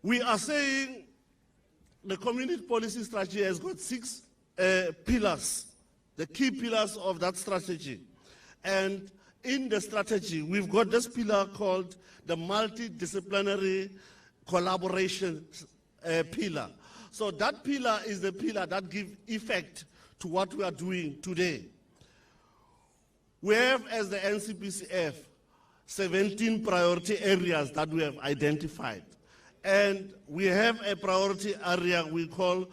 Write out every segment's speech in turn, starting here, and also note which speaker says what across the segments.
Speaker 1: We are saying the community policy strategy has got 6 pillars, the key pillars of that strategy. And in the strategy, we've got this pillar called the multidisciplinary collaboration pillar. So that pillar is the pillar that gives effect to what we are doing today. We have, as the NCPCF, 17 priority areas that we have identified. And we have a priority area we call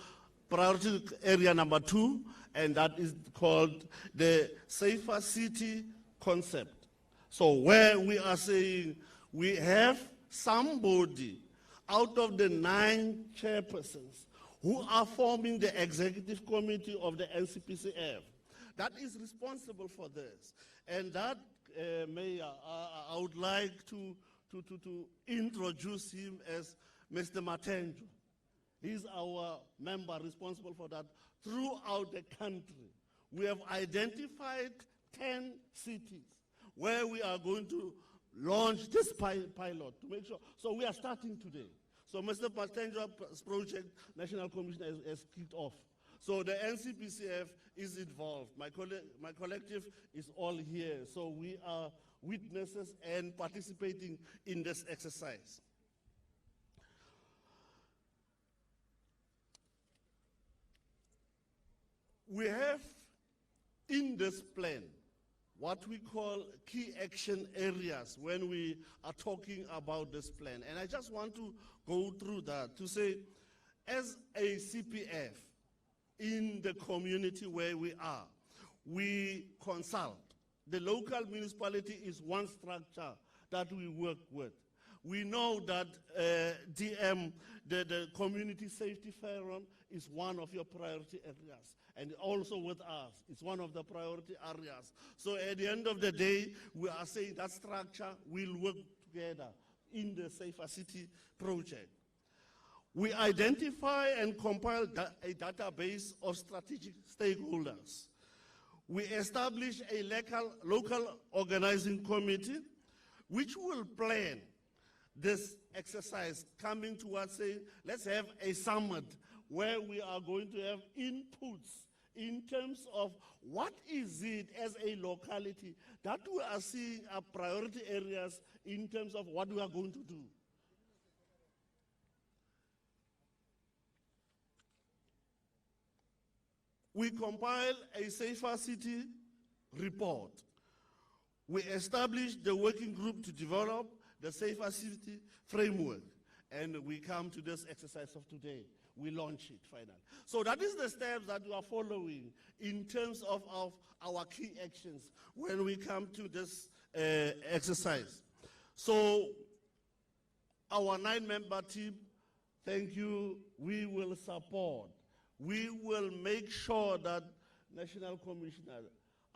Speaker 1: priority area number 2, and that is called the safer city concept. So where we are saying we have somebody out of the 9 chairpersons who are forming the executive committee of the NCPCF that is responsible for this. And that, Mayor, I would like to introduce him as Mr. Matenjo. He's our member responsible for that throughout the country. We have identified 10 cities where we are going to launch this pilot to make sure. So we are starting today. So Mr. Matenjo's project, National Commission has kicked off. So the NCPCF is involved. My collective is all here. So we are witnesses and participating in this exercise. We have in this plan what we call key action areas when we are talking about this plan. And I just want to go through that to say, as a CPF in the community where we are, we consult. The local municipality is one structure that we work with. We know that DM, the community safety forum, is one of your priority areas. And also with us, it's one of the priority areas. So at the end of the day, we are saying that structure will work together in the Safer City project. We identify and compile a database of strategic stakeholders. We establish a local organizing committee which will plan this exercise, coming towards saying, let's have a summit where we are going to have inputs in terms of what is it as a locality that we are seeing are priority areas in terms of what we are going to do. We compile a Safer City report. We establish the working group to develop the Safer City framework. And we come to this exercise of today. We launch it finally. So that is the steps that we are following in terms of our key actions when we come to this exercise. So our 9-member team, thank you, we will support. We will make sure that National Commissioner,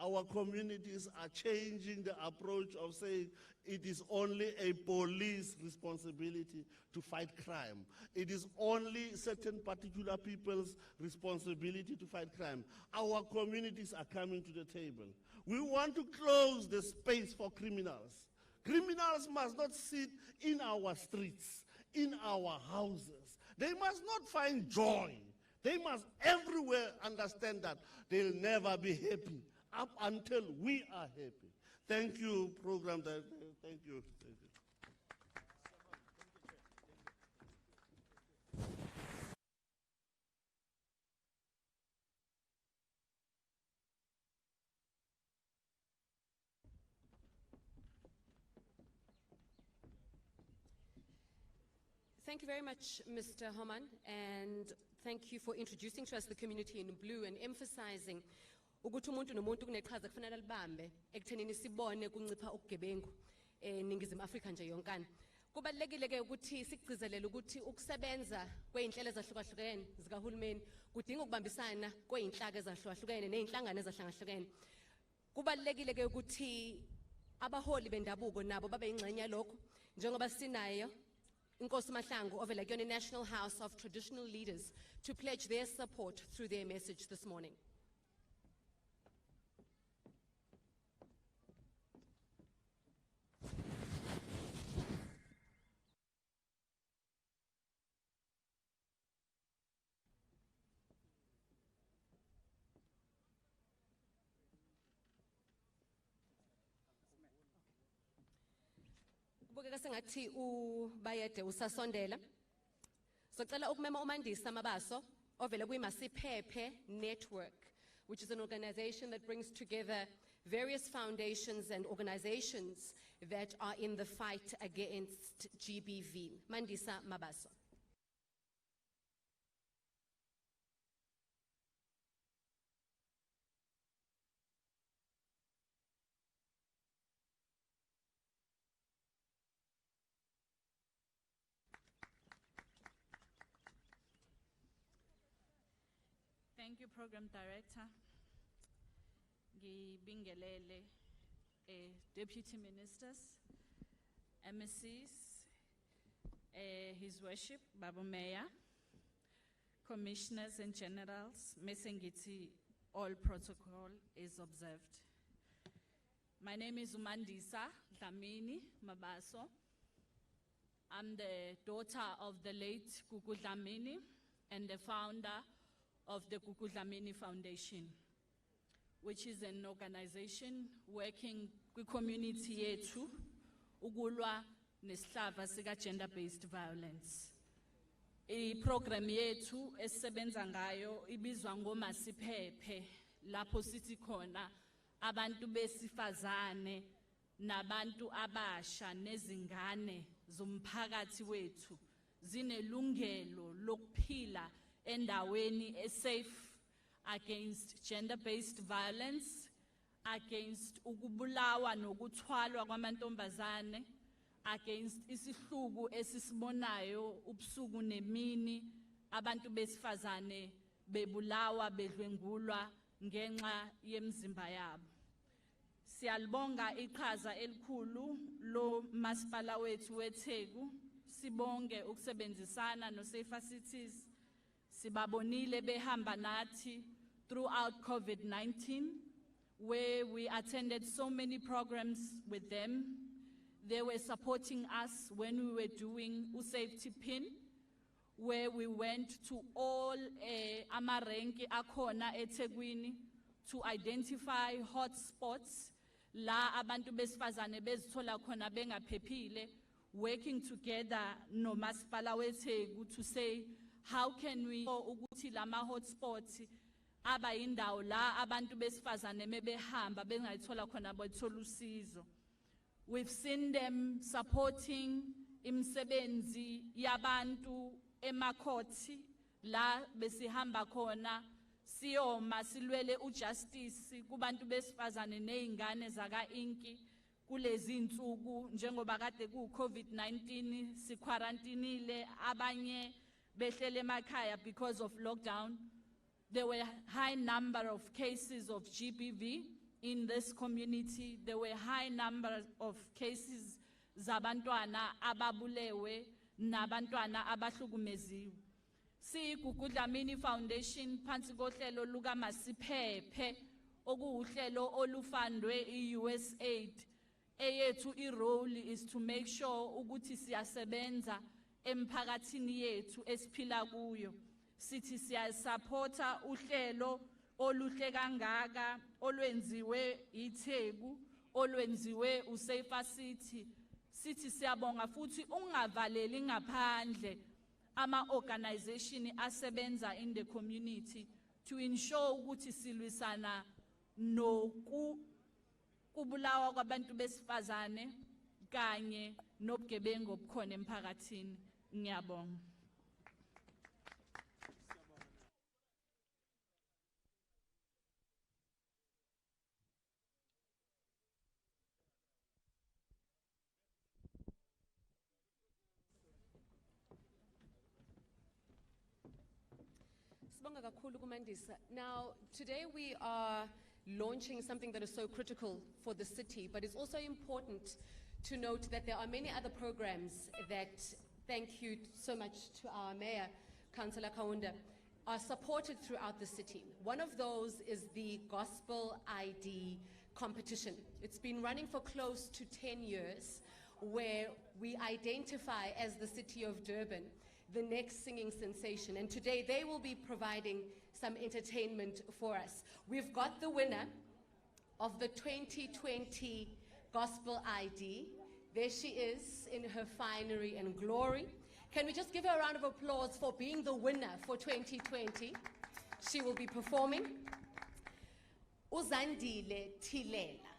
Speaker 1: our communities are changing the approach of saying it is only a police responsibility to fight crime. It is only certain particular people's responsibility to fight crime. Our communities are coming to the table. We want to close the space for criminals. Criminals must not sit in our streets, in our houses. They must not find joy. They must everywhere understand that they'll never be happy up until we are happy. Thank you, Program Director. Thank you. Thank you.
Speaker 2: Thank you very much, Mr. Homan, and thank you for introducing to us the community in blue and emphasizing ukuthi umuntu nomuntu kuneqhaza kufanele libambe ekuthenini sibone kuncipha ukugebengu eNingizimu Afrika nje yonkana. Kubalekile ke ukuthi sigcizelele ukuthi ukusebenza kweinhlelo ezahlukahlukene zikahulumeni kudinga ukubambisana kweinhlaka ezahlukahlukene nezinhlangano ezahlukahlukene. Kubalekile ke ukuthi abaholi bendabuko nabo babe ingxenye lokho njengoba sinayo Inkosi Mahlangu ovela kuyona National House of Traditional Leaders to pledge their support through their message this morning. kubukeka sengathi ubayede usasondela. Socela ukumema uMandisa Mabaso ovela kwiMasiphephe Network, which is an organization that brings together various foundations and organizations that are in the fight against GBV. Mandisa Mabaso.
Speaker 3: Thank you, Program Director. Ngibingelele Deputy Ministers, MSCs, His Worship, Babu Mayor, Commissioners and Generals, Mesengiti, all protocol is observed. My name is Umandisa Dlamini Mabaso. I'm the daughter of the late Gugu Dlamini and the founder of the Gugu Dlamini Foundation, which is an organization working with community yethu ukulwa nesihlava sika gender-based violence. I-program yethu esisebenza ngayo ibizwa ngoMasiphephe, lapho sithi khona abantu besifazane nabantu abasha nezingane zomphakathi wethu zinelungelo lokuphila endaweni safe against gender-based violence, against ukubulawa nokuthwalwa kwamantombazane, against isihluku esisibonayo ubusuku nemini abantu besifazane bebulawa bedlwengulwa ngenxa yemizimba yabo. Siyalibonga iqhaza elikhulu lo masipala wethu weTheku, sibonge ukusebenzisana no Safer Cities. Sibabonile behamba nathi throughout COVID-19, where we attended so many programs with them. They were supporting us when we were doing safety pin, where we went to all amarenki akhona eThekwini to identify hotspots la abantu besifazane bezithola khona bengaphephile, working together no masipala weTheku to say, how can we ukuthi lama hotspots aba indawo la abantu besifazane mebehamba bengayithola khona bathola usizo. We've seen them supporting imisebenzi yabantu emakhoti la besihamba khona siyoma silwele ujustice kubantu besifazane nezingane zaka inki kulezi insuku njengoba kade ku COVID-19 si quarantinile abanye behlele emakhaya because of lockdown. There were a high number of cases of GBV in this community. There were a high number of cases zabantwana ababulewe nabantwana abahlukumeziwe. Gugu Dlamini Foundation phansi kohlelo luka Masiphephe okuhlelo olufundwe iUSAID. Eyethu irole is to make sure ukuthi siyasebenza emphakathini yethu esiphila kuyo. Sithi siyasupporta uhlelo oluhle kangaka olwenziwe iTheku, olwenziwe uSafer City. Sithi siyabonga futhi ungavaleli ngaphandle ama-organization asebenza in the community to ensure ukuthi silwisana kubulawa kwabantu besifazane kanye nobugebengu obukhona emphakathini. Ngiyabonga.
Speaker 2: Sibonga kakhulu kuMandisa. Now, today we are launching something that is so critical for the city, but it's also important to note that there are many other programs that, thank you so much to our Mayor, Councillor Kaunda, are supported throughout the city. One of those is the Gospel ID competition. It's been running for close to 10 years, where we identify as the city of Durban the next singing sensation. And today they will be providing some entertainment for us. We've got the winner of the 2020 Gospel ID, There she is in her finery and glory. Can we just give her a round of applause for being the winner for 2020? She will be performing Uzandile Tilela.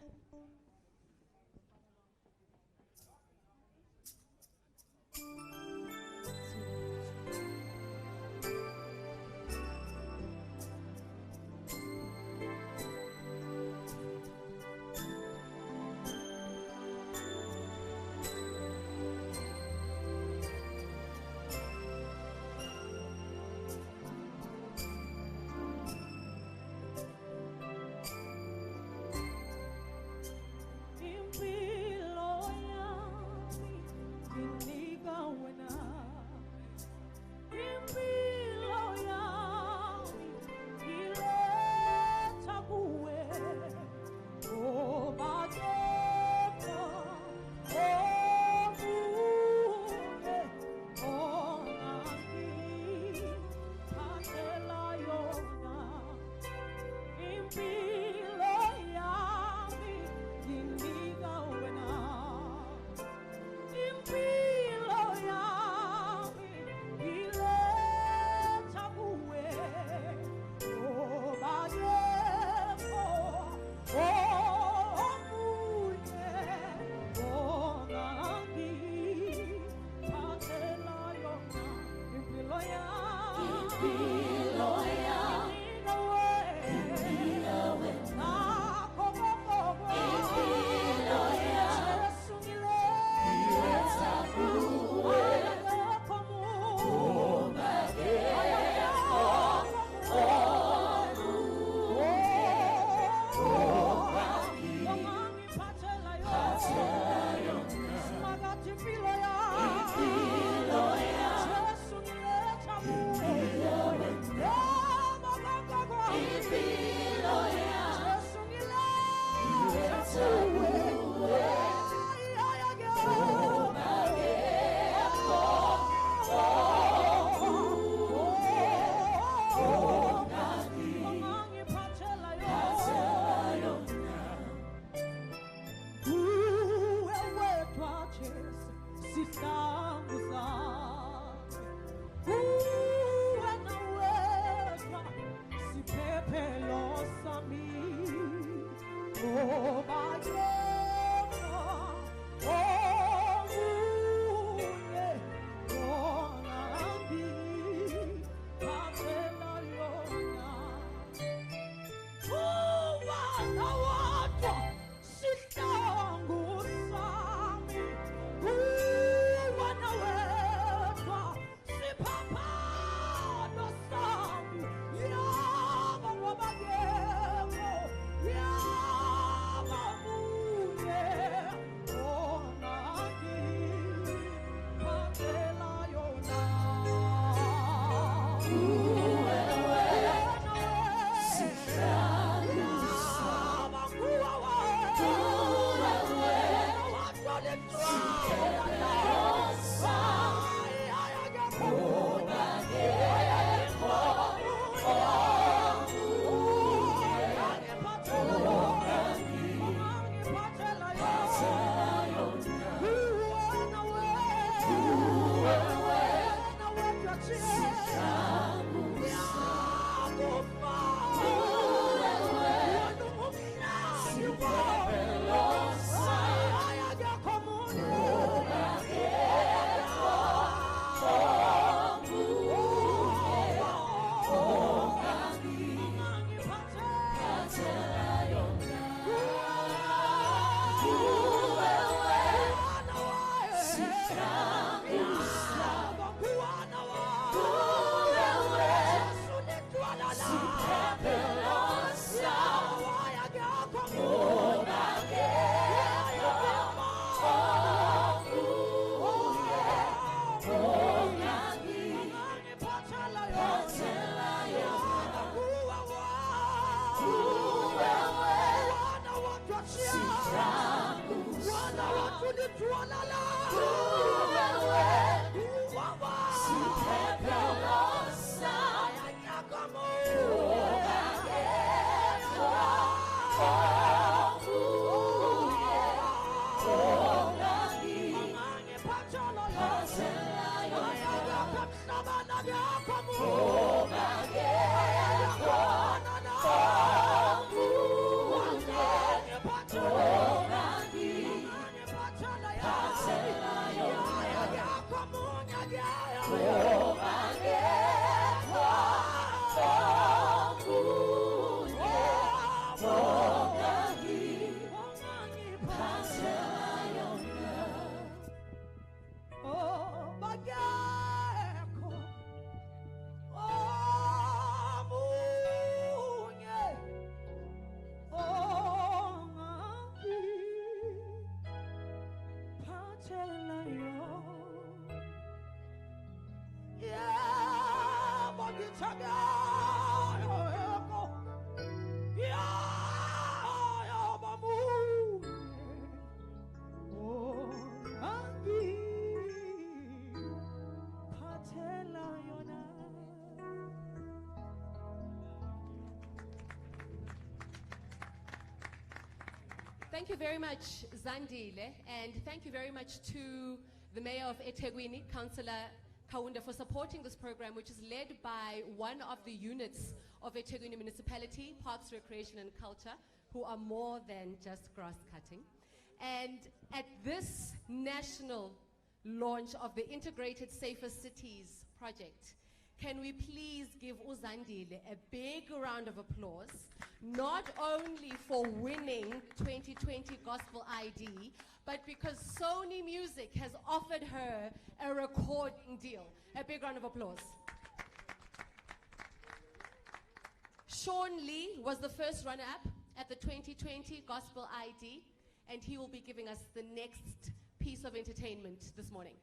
Speaker 2: Thank you very much, Zandile, and thank you very much to the Mayor of Ethekwini, Councillor Kaunda, for supporting this program, which is led by one of the units of Ethekwini Municipality, Parks, Recreation and Culture, who are more than just grass cutting. And at this national launch of the Integrated Safer Cities project, can we please give Uzandile a big round of applause, not only for winning 2020 Gospel ID, but because Sony Music has offered her a recording deal. A big round of applause. Sean Lee was the first runner-up at the 2020 Gospel ID, and he will be giving us the next piece of entertainment this morning.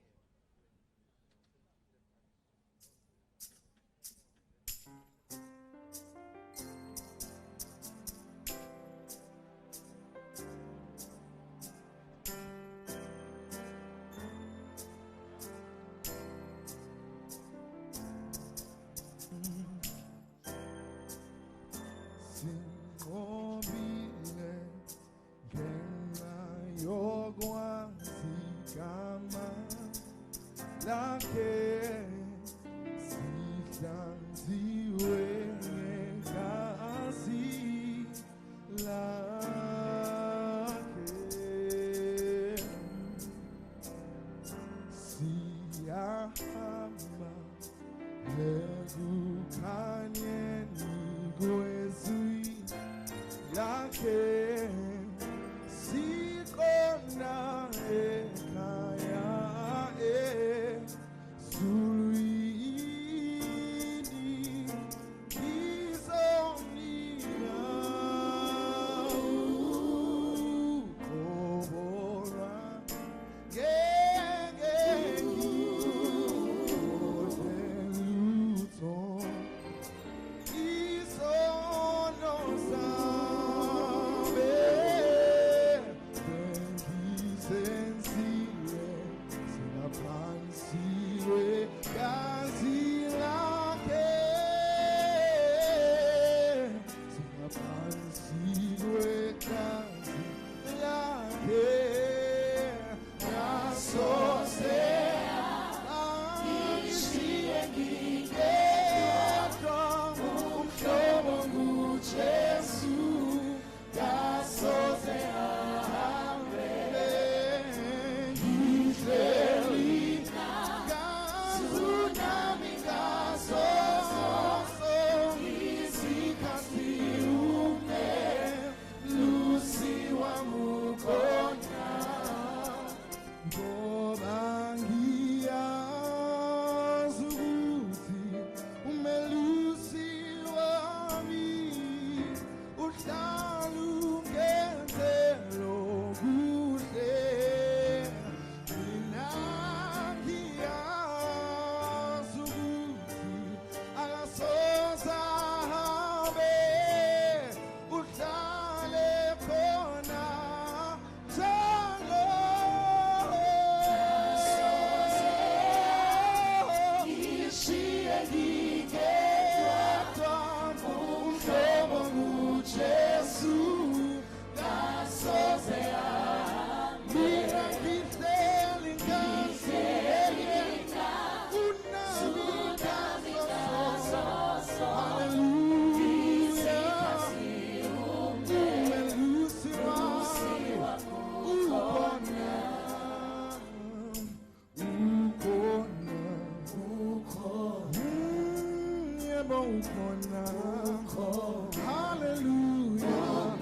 Speaker 4: Hallelujah.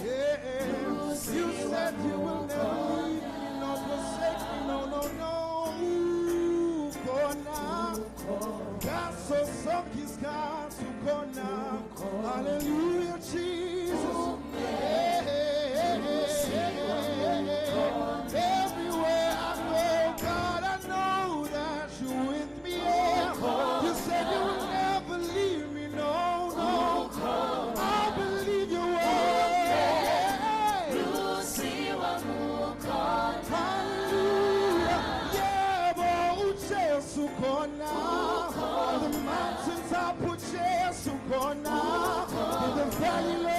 Speaker 4: Yes. You said you will never leave me nor forsake me. No, no, no. Ukona. Gaso sokis kasu kona. Hallelujah, Jesus. Everywhere I go, God, I know that you're with me. You said you will never leave me. No, no. I believe your word. Hallelujah. Yeah, but Sukona. The mountains I put Sukona. In the valley low.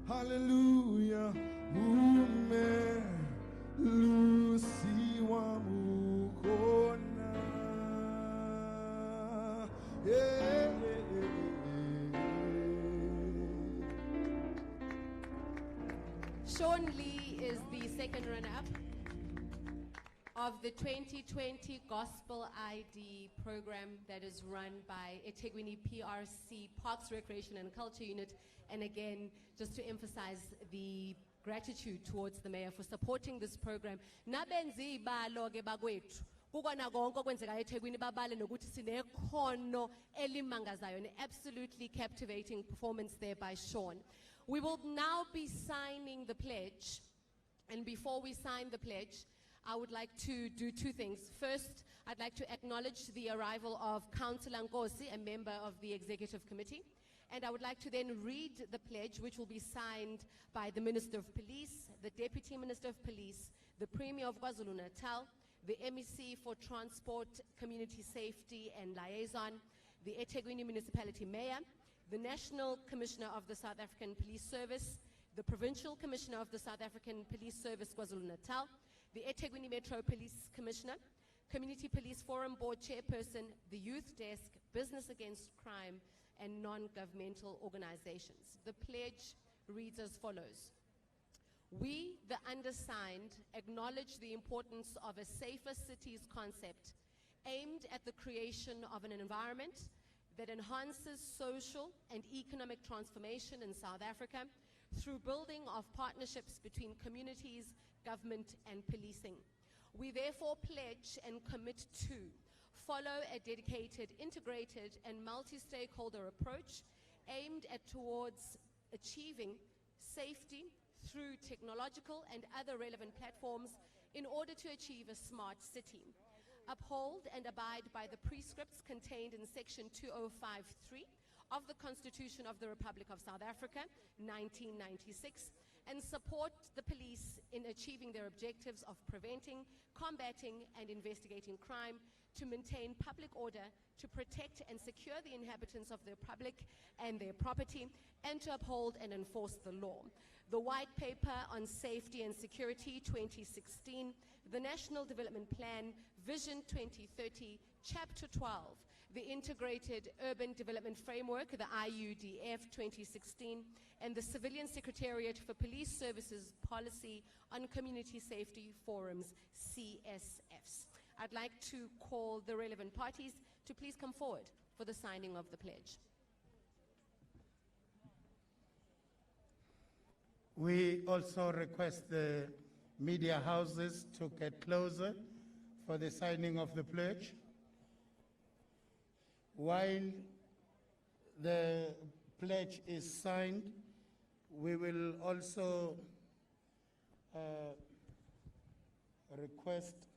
Speaker 4: Hallelujah. Ume Lucy Wamukona.
Speaker 2: Sean Lee is the second runner-up of the 2020 Gospel ID program that is run by Ethekwini PRC, Parks, Recreation and Culture Unit. And again, just to emphasize the gratitude towards the mayor for supporting this program. Nabenzi ibalo ke bakwethu. Kukona konke okwenzeka eThekwini babale nokuthi sinekhono elimangazayo, an absolutely captivating performance there by Sean. We will now be signing the pledge. And before we sign the pledge, I would like to do two things. First, I'd like to acknowledge the arrival of Councillor Nkosi, a member of the Executive Committee. And I would like to then read the pledge, which will be signed by the Minister of Police, the Deputy Minister of Police, the Premier of KwaZulu-Natal, the MEC for Transport, Community Safety and Liaison, the Ethekwini Municipality Mayor, the National Commissioner of the South African Police Service, the Provincial Commissioner of the South African Police Service KwaZulu-Natal, the Ethekwini Metro Police Commissioner, Community Police Forum Board Chairperson, the Youth Desk, Business Against Crime, and non-governmental organizations. The pledge reads as follows. We, the undersigned, acknowledge the importance of a safer cities concept aimed at the creation of an environment that enhances social and economic transformation in South Africa through building of partnerships between communities, government, and policing. We therefore pledge and commit to follow a dedicated, integrated, and multi-stakeholder approach aimed at towards achieving safety through technological and other relevant platforms in order to achieve a smart city. Uphold and abide by the prescripts contained in Section 2053 of the Constitution of the Republic of South Africa, 1996, and support the police in achieving their objectives of preventing, combating, and investigating crime, to maintain public order, to protect and secure the inhabitants of their public and their property, and to uphold and enforce the law. The White Paper on Safety and Security 2016, the National Development Plan, Vision 2030, Chapter 12, the Integrated Urban Development Framework, the IUDF 2016, and the Civilian Secretariat for Police Services Policy on Community Safety Forums, CSFs. I'd like to call the relevant parties to please come forward for the signing of the pledge.
Speaker 5: We also request the media houses to get closer for the signing of the pledge. While the pledge is signed, we will also request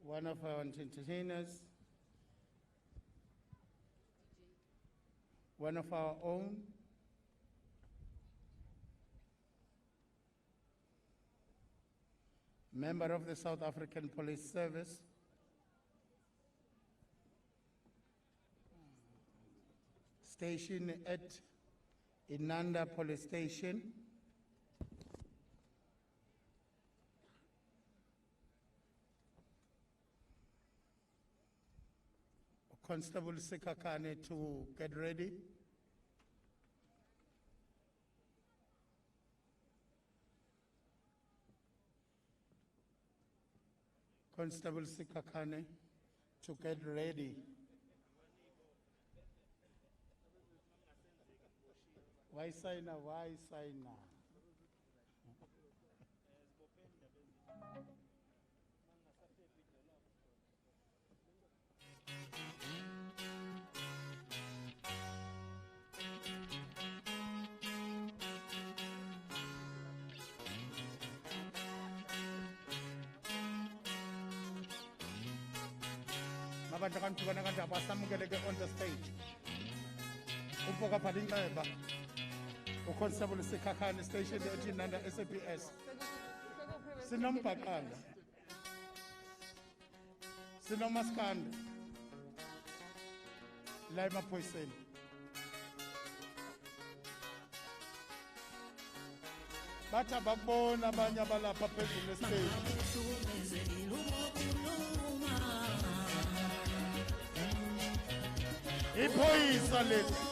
Speaker 5: one of our entertainers one of our own, member of the South African Police Service, stationed at Inanda Police Station, Constable Sikakane to get ready. Constable Sikakane to get ready. Why sign now? Why sign now? On the stage. Upoka Padinga, Constable Sikakane stationed at Inanda SAPS. Sinompakanda. Sinomaskanda. Laima Poisen. Bata babona banyabala papel on the stage. Ipoisa lesi.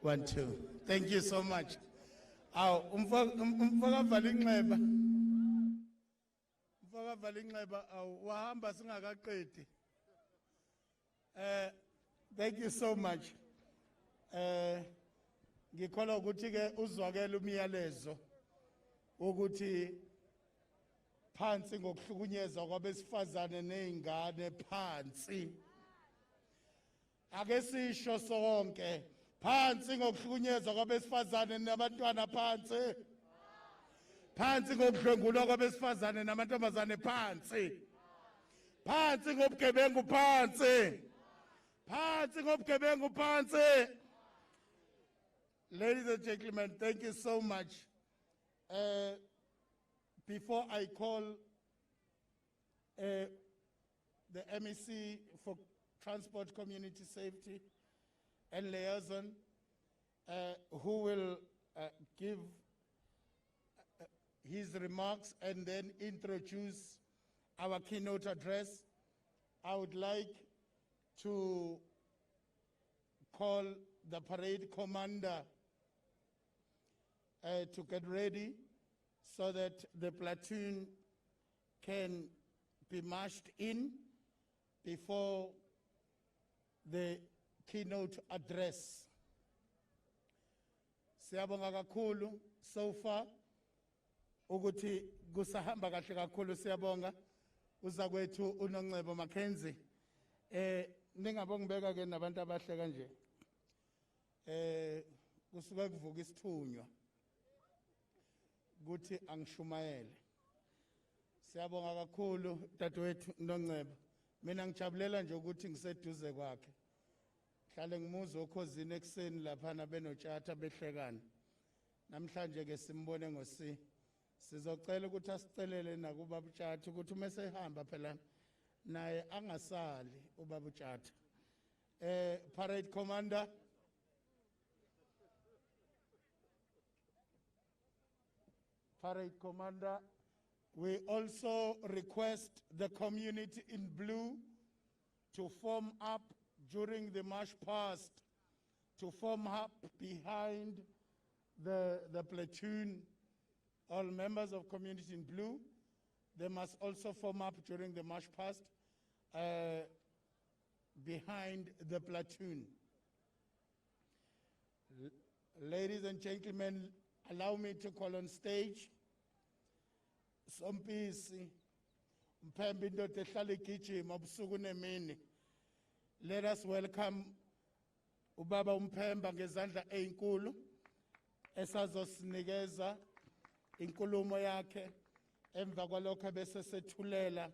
Speaker 5: One, two. Thank you so much. Aw, umfaka valinxeba. Umfaka valinxeba aw wahamba singakaqedi. Thank you so much. Ngikholwa ukuthi ke uzwakela umyalezo ukuthi phansi ngokuhlukunyezwa kwabesifazane nezingane phansi. Ake sisho sonke phansi ngokuhlukunyezwa kwabesifazane nabantwana phansi. Phansi ngokudlwengulwa kwabesifazane namantombazane phansi. Phansi ngobugebengu phansi. Phansi ngobugebengu phansi. Ladies and gentlemen, thank you so much. Before I call the MEC for Transport Community Safety and Liaison, who will give his remarks and then introduce our keynote address, I would like to call the parade commander to get ready so that the platoon can be marched in before the keynote address. Siyabonga kakhulu so far ukuthi kusahamba kahle kakhulu siyabonga uzakwethu uNongcebo Mackenzie ningabongibeka ke nabantu abahle kanje kusuka kuvuka isithunywa ukuthi angishumayele siyabonga kakhulu dadewethu uNongcebo mina ngijabulela nje ukuthi ngiseduze kwakhe hlale ngimuzwa okhosini ekseni lapha nabenotshata behlekana namhlanje ke simbone ngosi sizocela ukuthi asicelele nakuba butshata ukuthi uma sehamba phela naye angasali ubaba utshata parade commander we also request the community in blue to form up during the march past, to form up behind the platoon. All members of community in blue, they must also form up during the march past behind the platoon. Ladies and gentlemen, allow me to call on stage Sompisi Mpembe indoda ehlala igijima ubusuku nemini. Let us welcome ubaba uMphemba ngezandla ezinkulu esazosinikeza inkulumo yakhe emva kwalokho bese sethulela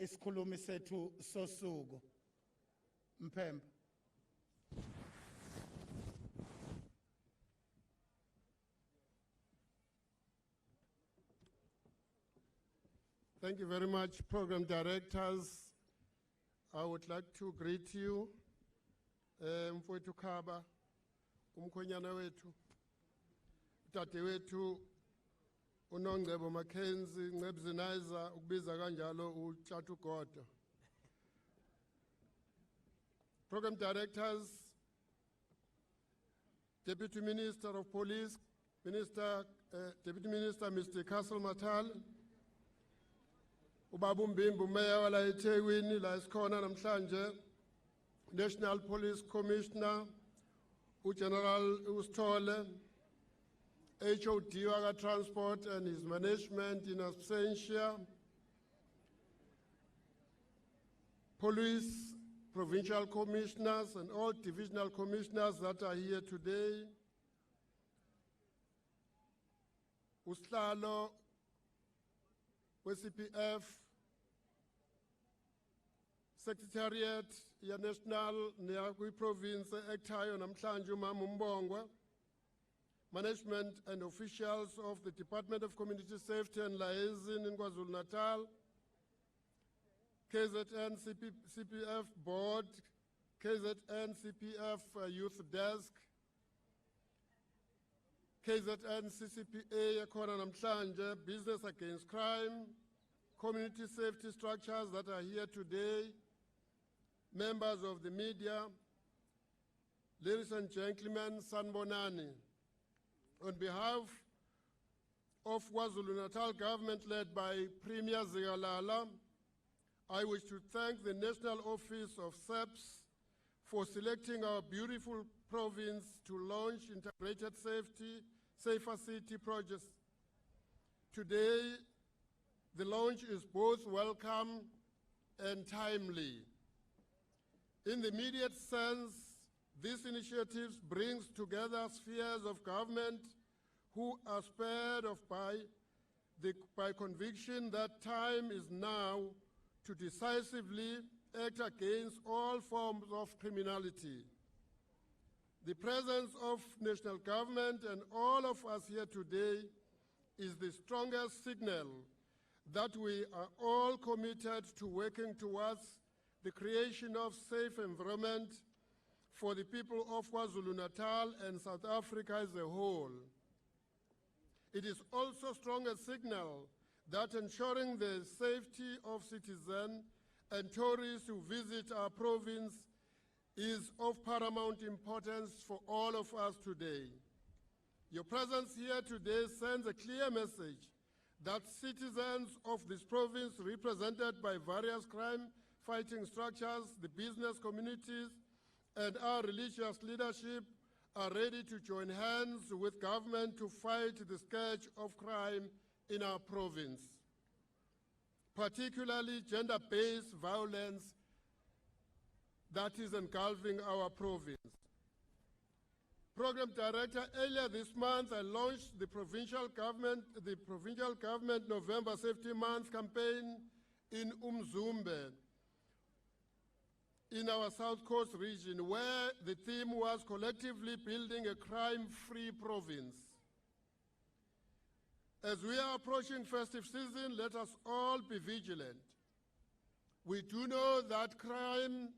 Speaker 5: isikhulumi sethu sosuku. Mphemba.
Speaker 6: Thank you very much, program directors. I would like to greet you, mfowethu Khaba, umkhonyana wethu, utate wethu, uNongcebo Mackenzie, Ngcebzinizer, ukubiza kanjalo uTshatu Godo. Program directors, Deputy Minister of Police, Deputy Minister Mr. Castle Matal, Ubaba Mbimbu Mayor wala Ethekwini la isikhona namhlanje, National Police Commissioner uGeneral Ustole, HOD waka Transport and his management in absentia, Police Provincial Commissioners and all divisional commissioners that are here today, Uslalo CPF, Secretariat ya National neya kwi province ektayo namhlanje umama uMbongwa, management and officials of the Department of Community Safety and Liaison in KwaZulu-Natal, KZN CPF Board, KZN CPF Youth Desk, KZN CCPA ekhona namhlanje, Business Against Crime, community safety structures that are here today, members of the media, ladies and gentlemen, Sanbonani. On behalf of KwaZulu-Natal government led by Premier Zigalala, I wish to thank the National Office of SAPS for selecting our beautiful province to launch integrated safer city projects. Today, the launch is both welcome and timely. In the immediate sense, this initiative brings together spheres of government who are spurred by conviction that time is now to decisively act against all forms of criminality. The presence of national government and all of us here today is the strongest signal that we are all committed to working towards the creation of safe environment for the people of KwaZulu-Natal and South Africa as a whole. It is also a stronger signal that ensuring the safety of citizens and tourists who visit our province is of paramount importance for all of us today. Your presence here today sends a clear message that citizens of this province, represented by various crime-fighting structures, the business communities, and our religious leadership, are ready to join hands with government to fight the scourge of crime in our province, particularly gender-based violence that is engulfing our province. Program Director, earlier this month I launched the provincial government November Safety Month campaign in Umzumbe, in our South Coast region, where the theme was collectively building a crime-free province. As we are approaching festive season, let us all be vigilant. We do know that crime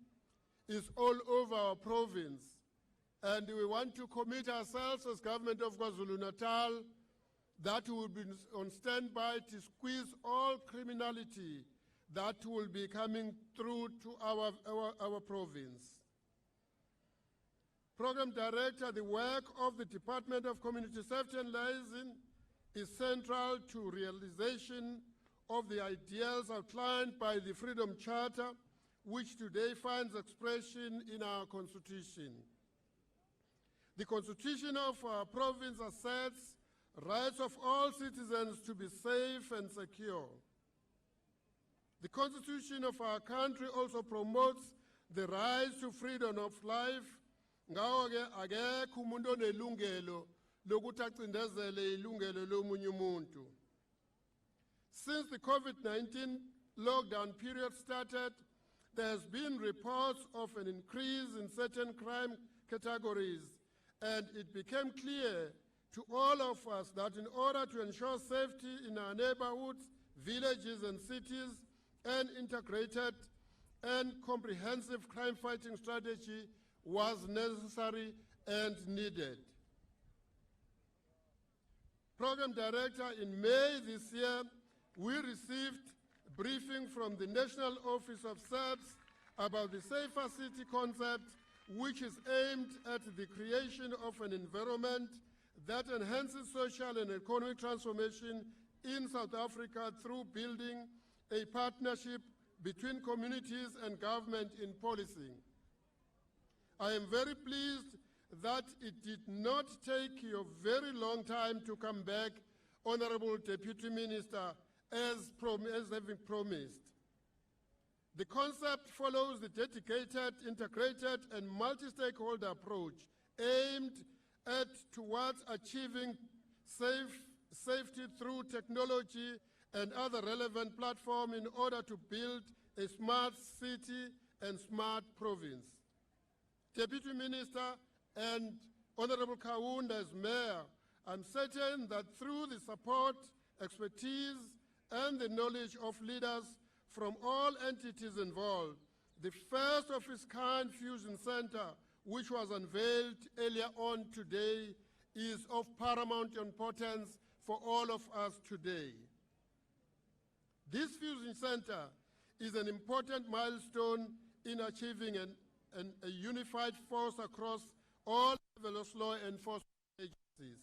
Speaker 6: is all over our province, and we want to commit ourselves as government of KwaZulu-Natal that we will be on standby to squeeze all criminality that will be coming through to our province. Program Director, the work of the Department of Community Safety and Liaison is central to realization of the ideals outlined by the Freedom Charter, which today finds expression in our Constitution. The Constitution of our province asserts rights of all citizens to be safe and secure. The Constitution of our country also promotes the right to freedom of life. Ngawo-ke akekho umuntu onelungelo lokuthi acindezele ilungelo lomunye umuntu. Since the COVID-19 lockdown period started, there has been reports of an increase in certain crime categories, and it became clear to all of us that in order to ensure safety in our neighborhoods, villages and cities, an integrated and comprehensive crime-fighting strategy was necessary and needed. Program Director, in May this year, we received a briefing from the National Office of SAPS about the Safer City concept, which is aimed at the creation of an environment that enhances social and economic transformation in South Africa through building a partnership between communities and government in policing. I am very pleased that it did not take you a very long time to come back, Honorable Deputy Minister, as having promised. The concept follows the dedicated, integrated, and multi-stakeholder approach aimed towards achieving safety through technology and other relevant platforms in order to build a smart city and smart province. Deputy Minister and Honorable Kaunda as Mayor, I'm certain that through the support, expertise, and the knowledge of leaders from all entities involved, the first of its kind fusion center, which was unveiled earlier on today, is of paramount importance for all of us today. This fusion center is an important milestone in achieving a unified force across all levels of law enforcement agencies.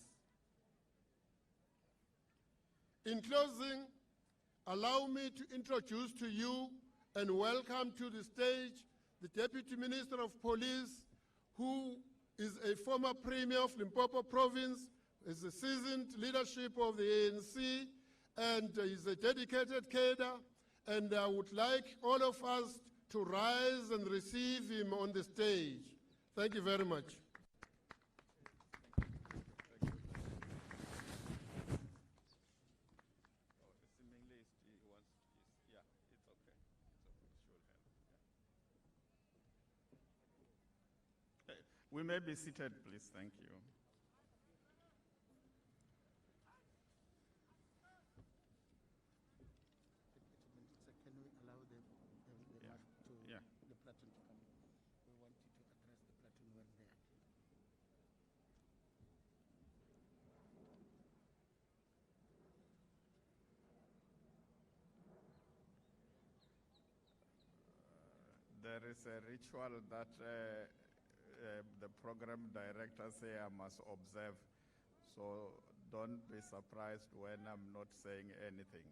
Speaker 6: In closing, allow me to introduce to you and welcome to the stage the Deputy Minister of Police, who is a former Premier of Limpopo Province, is a seasoned leadership of the ANC, and is a dedicated cadre, and I would like all of us to rise and receive him on the stage. Thank you very much.
Speaker 7: We may be seated, please. Thank you.
Speaker 5: Can we allow the
Speaker 7: Yeah.
Speaker 5: the platoon to come? We want you to address the platoon when they're here.
Speaker 7: There is a ritual that the program directors here must observe, so don't be surprised when I'm not saying anything.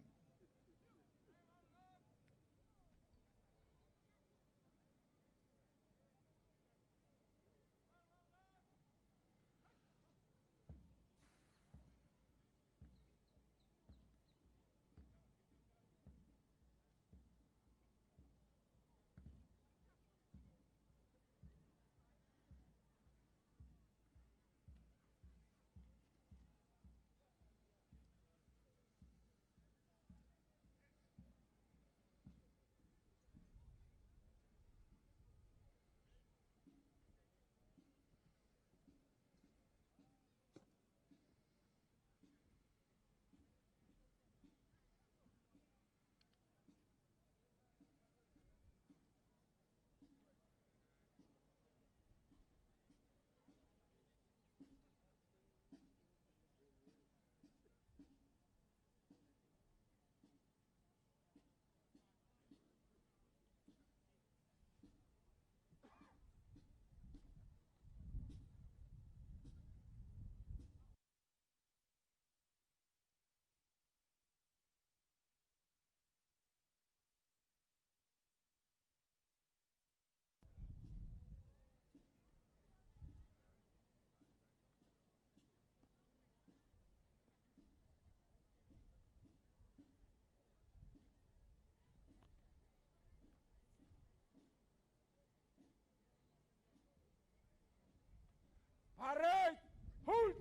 Speaker 8: Parade! Hold!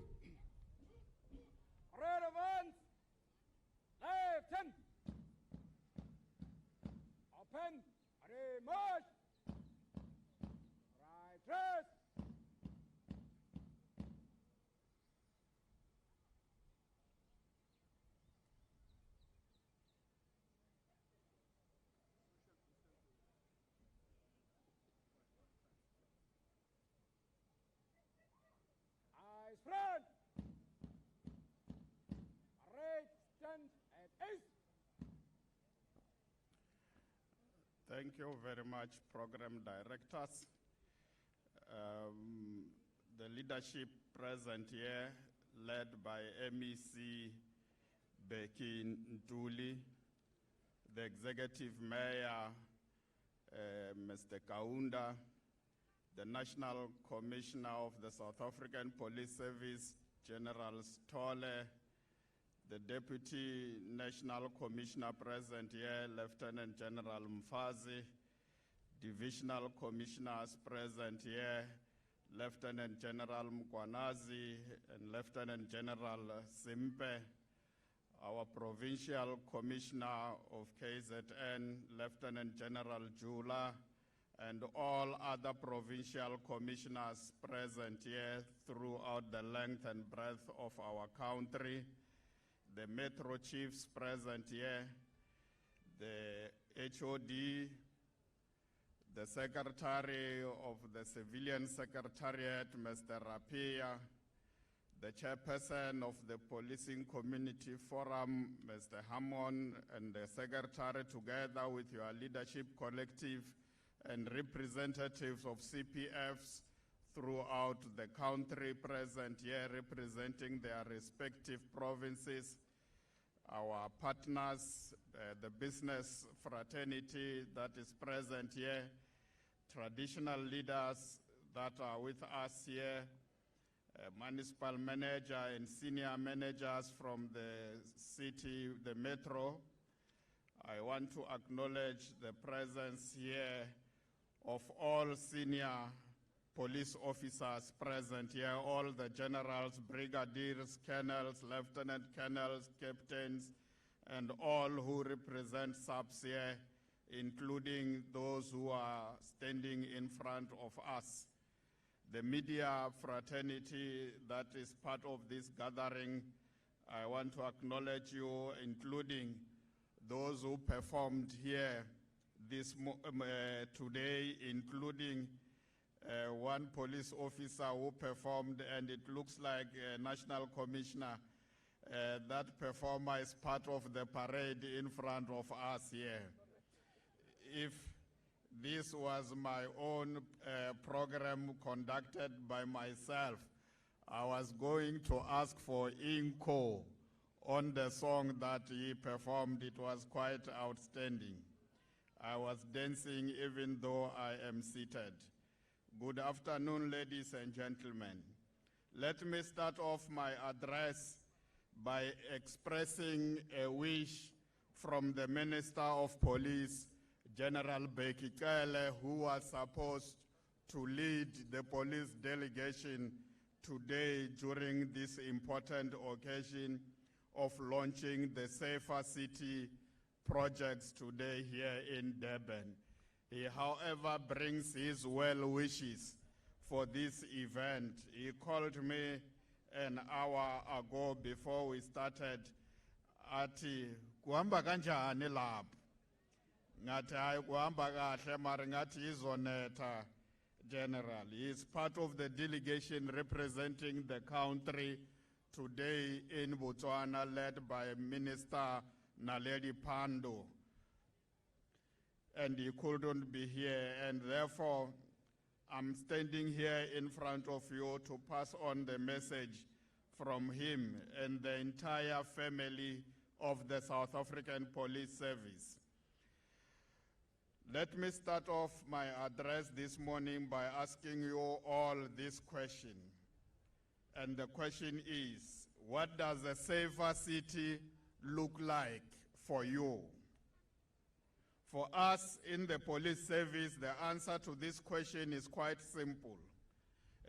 Speaker 8: Parade advance! Left 10! Open! Parade march! Right dress! Eyes front! Parade stand at east!
Speaker 7: Thank you very much, program directors. The leadership present here, led by MEC Becky Ntuli, the executive mayor, Mr. Kaunda, the National Commissioner of the South African Police Service, General Stolle, the Deputy National Commissioner present here, Lieutenant General Mfazi, Divisional Commissioners present here, Lieutenant General Mkwanazi and Lieutenant General Simpe, our Provincial Commissioner of KZN, Lieutenant General Jula, and all other provincial commissioners present here throughout the length and breadth of our country, the metro chiefs present here, the HOD, the Secretary of the Civilian Secretariat, Mr. Rapia, the Chairperson of the Policing Community Forum, Mr. Hammond, and the Secretary, together with your leadership collective and representatives of CPFs throughout the country present here representing their respective provinces, our partners, the business fraternity that is present here, traditional leaders that are with us here, municipal manager and senior managers from the city, the metro. I want to acknowledge the presence here of all senior police officers present here, all the generals, brigadiers, colonels, lieutenant colonels, captains, and all who represent SAPS here, including those who are standing in front of us. The media fraternity that is part of this gathering, I want to acknowledge you, including those who performed here today, including one police officer who performed, and it looks like a national commissioner. That performer is part of the parade in front of us here. If this was my own program conducted by myself, I was going to ask for Inko on the song that he performed. It was quite outstanding. I was dancing even though I am seated. Good afternoon, ladies and gentlemen. Let me start off my address by expressing a wish from the Minister of Police, General Bekikele, who was supposed to lead the police delegation today during this important occasion of launching the Safer City projects today here in Durban. He, however, brings his well wishes for this event. He called me an hour ago before we started. Ati, kuhamba kanjani lapho? Ngathi hayi kuhamba kahle mara ngathi izonetha general. He is part of the delegation representing the country today in Botswana, led by Minister Naledi Pandor. And he couldn't be here, and therefore I'm standing here in front of you to pass on the message from him and the entire family of the South African Police Service. Let me start off my address this morning by asking you all this question. And the question is, what does a safer city look like for you? For us in the police service, the answer to this question is quite simple.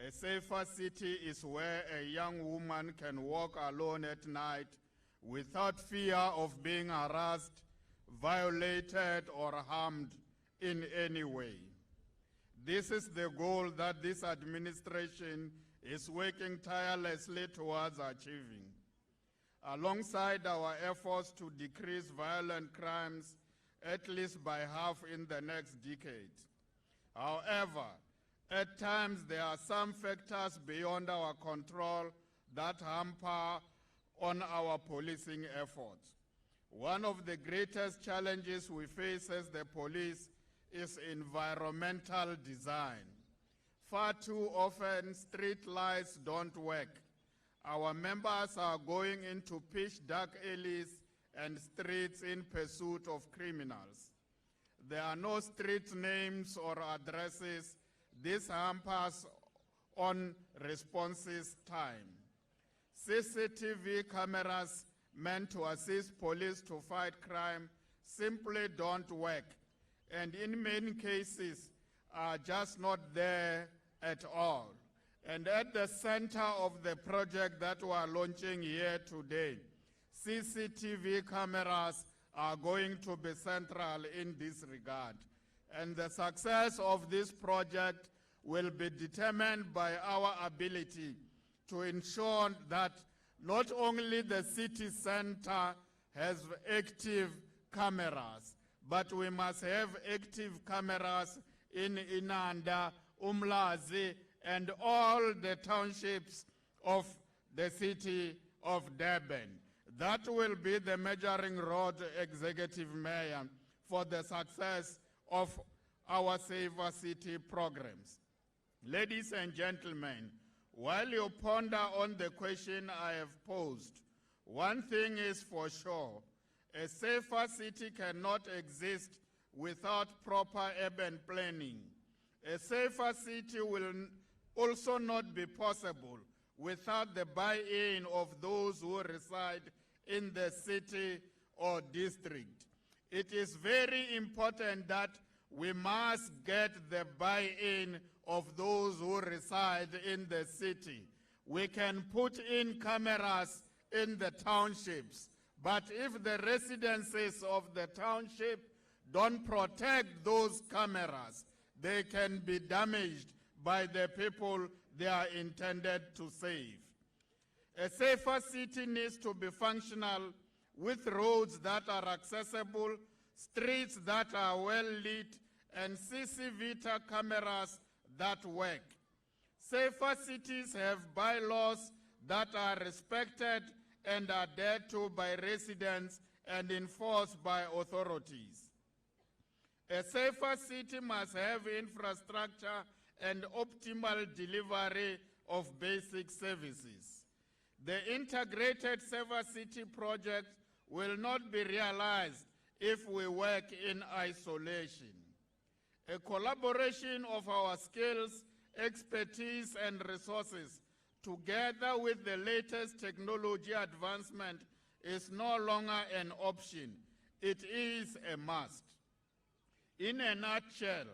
Speaker 7: A safer city is where a young woman can walk alone at night without fear of being harassed, violated, or harmed in any way. This is the goal that this administration is working tirelessly towards achieving. Alongside our efforts to decrease violent crimes, at least by half in the next decade. However, at times there are some factors beyond our control that hamper on our policing efforts. One of the greatest challenges we face as the police is environmental design. Far too often, street lights don't work. Our members are going into pitch dark alleys and streets in pursuit of criminals. There are no street names or addresses. This hampers on responses time. CCTV cameras meant to assist police to fight crime simply don't work, and in many cases are just not there at all. And at the center of the project that we are launching here today, CCTV cameras are going to be central in this regard. And the success of this project will be determined by our ability to ensure that not only the city center has active cameras, but we must have active cameras in Inanda, Umlazi, and all the townships of the city of Durban. That will be the measuring rod, Executive Mayor, for the success of our Safer City programs. Ladies and gentlemen, while you ponder on the question I have posed, one thing is for sure: a safer city cannot exist without proper urban planning. A safer city will also not be possible without the buy-in of those who reside in the city or district. It is very important that we must get the buy-in of those who reside in the city. We can put in cameras in the townships, but if the residences of the township don't protect those cameras, they can be damaged by the people they are intended to save. A safer city needs to be functional, with roads that are accessible, streets that are well lit, and CCTV cameras that work. Safer cities have bylaws that are respected and adhered to by residents and enforced by authorities. A safer city must have infrastructure and optimal delivery of basic services. The integrated Safer City project will not be realized if we work in isolation. A collaboration of our skills, expertise, and resources, together with the latest technology advancement, is no longer an option. It is a must. In a nutshell,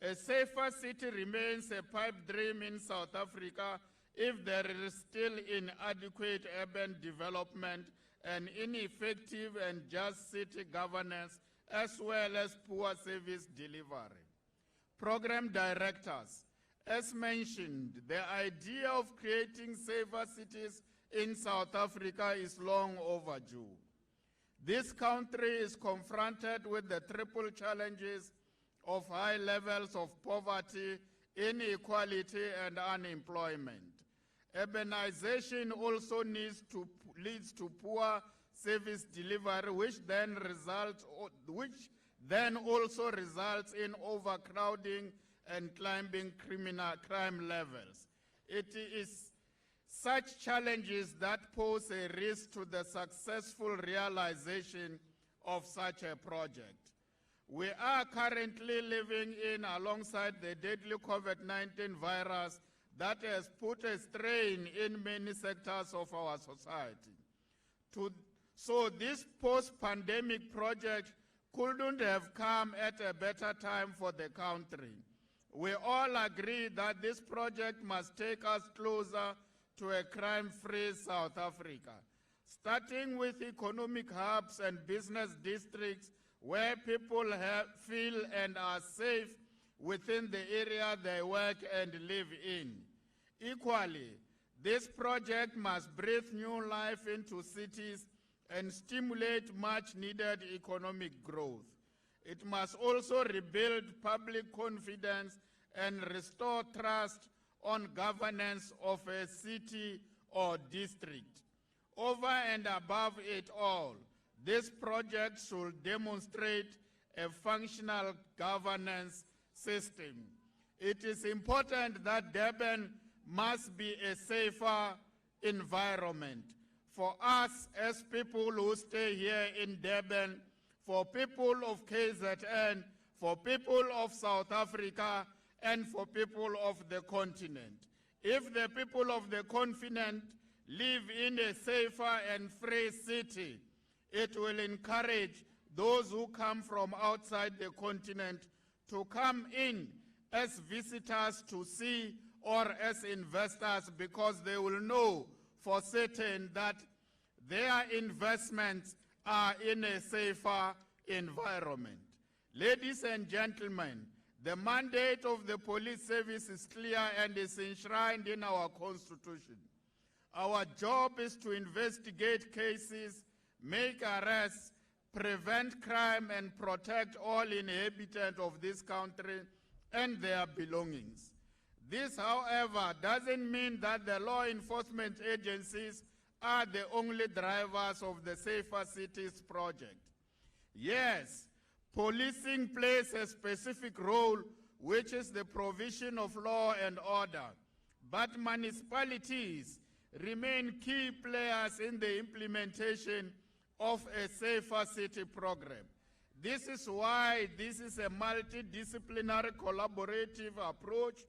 Speaker 7: a safer city remains a pipe dream in South Africa if there is still inadequate urban development and ineffective and just city governance, as well as poor service delivery. Program directors, as mentioned, the idea of creating safer cities in South Africa is long overdue. This country is confronted with the triple challenges of high levels of poverty, inequality, and unemployment. Urbanization also leads to poor service delivery, which then also results in overcrowding and climbing crime levels. It is such challenges that pose a risk to the successful realization of such a project. We are currently living alongside the deadly COVID-19 virus that has put a strain in many sectors of our society. So this post-pandemic project couldn't have come at a better time for the country. We all agree that this project must take us closer to a crime-free South Africa, starting with economic hubs and business districts where people feel and are safe within the area they work and live in. Equally, this project must breathe new life into cities and stimulate much-needed economic growth. It must also rebuild public confidence and restore trust on governance of a city or district. Over and above it all, this project should demonstrate a functional governance system. It is important that Durban must be a safer environment for us as people who stay here in Durban, for people of KZN, for people of South Africa, and for people of the continent. If the people of the continent live in a safer and free city, it will encourage those who come from outside the continent to come in as visitors to see or as investors, because they will know for certain that their investments are in a safer environment. Ladies and gentlemen, the mandate of the police service is clear and is enshrined in our constitution. Our job is to investigate cases, make arrests, prevent crime, and protect all inhabitants of this country and their belongings. This, however, doesn't mean that the law enforcement agencies are the only drivers of the Safer Cities project. Yes, policing plays a specific role, which is the provision of law and order, but municipalities remain key players in the implementation of a Safer City program. This is why this is a multidisciplinary collaborative approach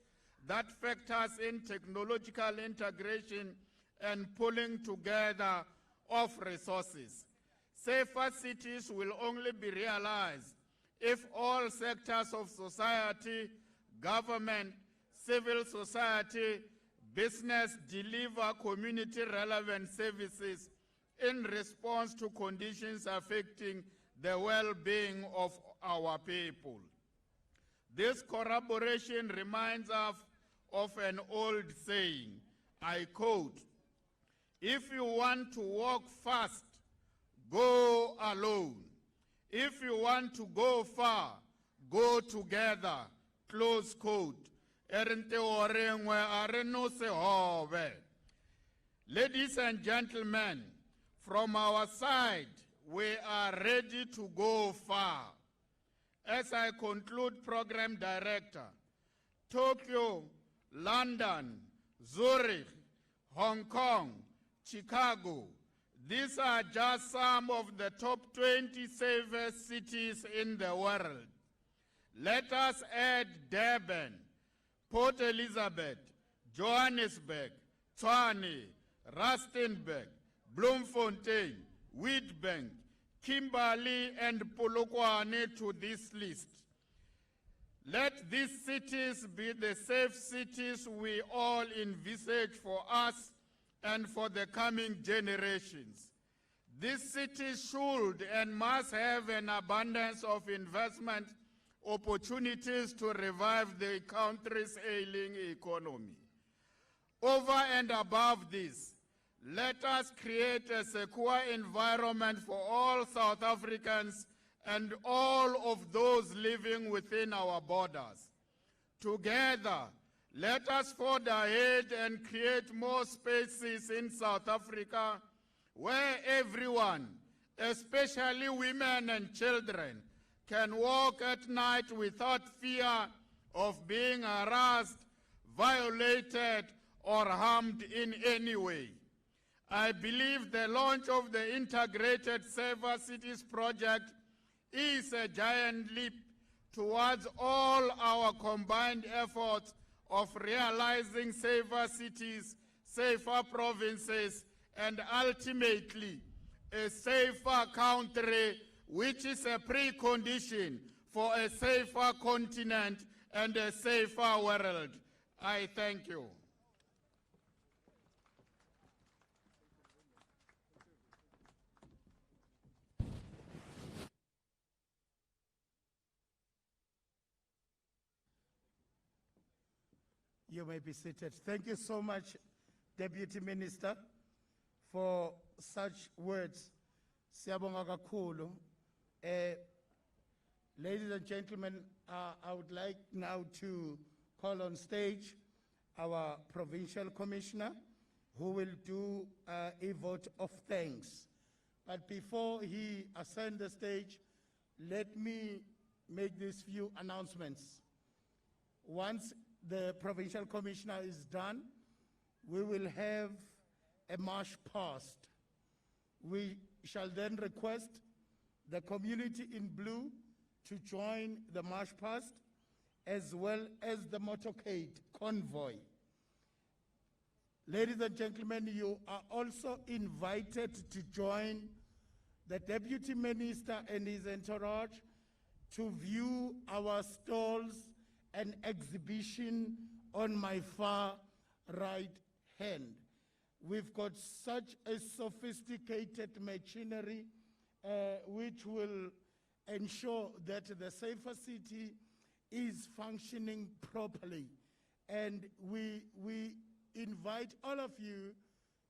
Speaker 7: that factors in technological integration and pulling together of resources. Safer cities will only be realized if all sectors of society, government, civil society, business deliver community-relevant services in response to conditions affecting the well-being of our people. This collaboration reminds us of an old saying, I quote, "If you want to walk fast, go alone. If you want to go far, go together," close quote. Ladies and gentlemen, from our side, we are ready to go far. As I conclude, Program Director, Tokyo, London, Zurich, Hong Kong, Chicago, these are just some of the top 20 safest cities in the world. Let us add Durban, Port Elizabeth, Johannesburg, Tshwane, Rustenburg, Bloemfontein, Witbank, Kimberley, and Polokwane to this list. Let these cities be the safe cities we all envisage for us and for the coming generations. These cities should and must have an abundance of investment opportunities to revive the country's ailing economy. Over and above this, let us create a secure environment for all South Africans and all of those living within our borders. Together, let us forge ahead and create more spaces in South Africa where everyone, especially women and children, can walk at night without fear of being harassed, violated, or harmed in any way. I believe the launch of the Integrated Safer Cities project is a giant leap towards all our combined efforts of realizing safer cities, safer provinces, and ultimately a safer country, which is a precondition for a safer continent and a safer world. I thank you.
Speaker 5: You may be seated. Thank you so much, Deputy Minister, for such words. Siyabonga kakhulu. Ladies and gentlemen, I would like now to call on stage our Provincial Commissioner, who will do a vote of thanks. But before he ascends the stage, let me make these few announcements. Once the Provincial Commissioner is done, we will have a march past. We shall then request the community in blue to join the march past, as well as the motorcade convoy. Ladies and gentlemen, you are also invited to join the Deputy Minister and his entourage to view our stalls and exhibition on my far right hand. We've got such a sophisticated machinery which will ensure that the Safer City is functioning properly. And we invite all of you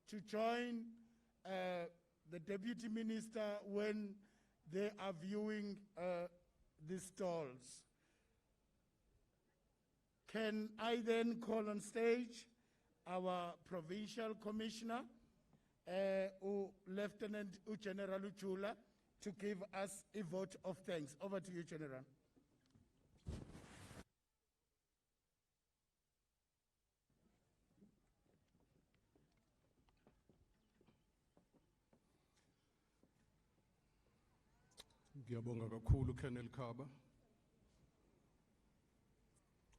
Speaker 5: to join the Deputy Minister when they are viewing the stalls. Can I then call on stage our Provincial Commissioner, Lieutenant General Uchula, to give us a vote of thanks. Over to you, General.
Speaker 9: Ngiyabonga kakhulu Colonel Khaba.